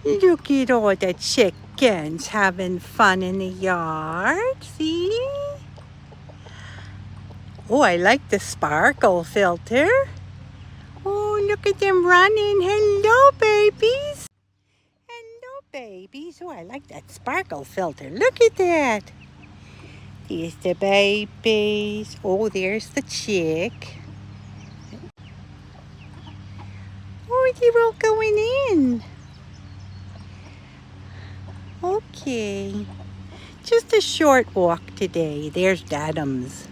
Look at all the chickens having fun in the yard. See? Oh, I like the sparkle filter. Oh, look at them running. Hello, babies. Hello, babies. Oh, I like that sparkle filter. Look at that. There's the babies. Oh, there's the chick. Oh, they're all going in. Okay. Just a short walk today. There's Dadums.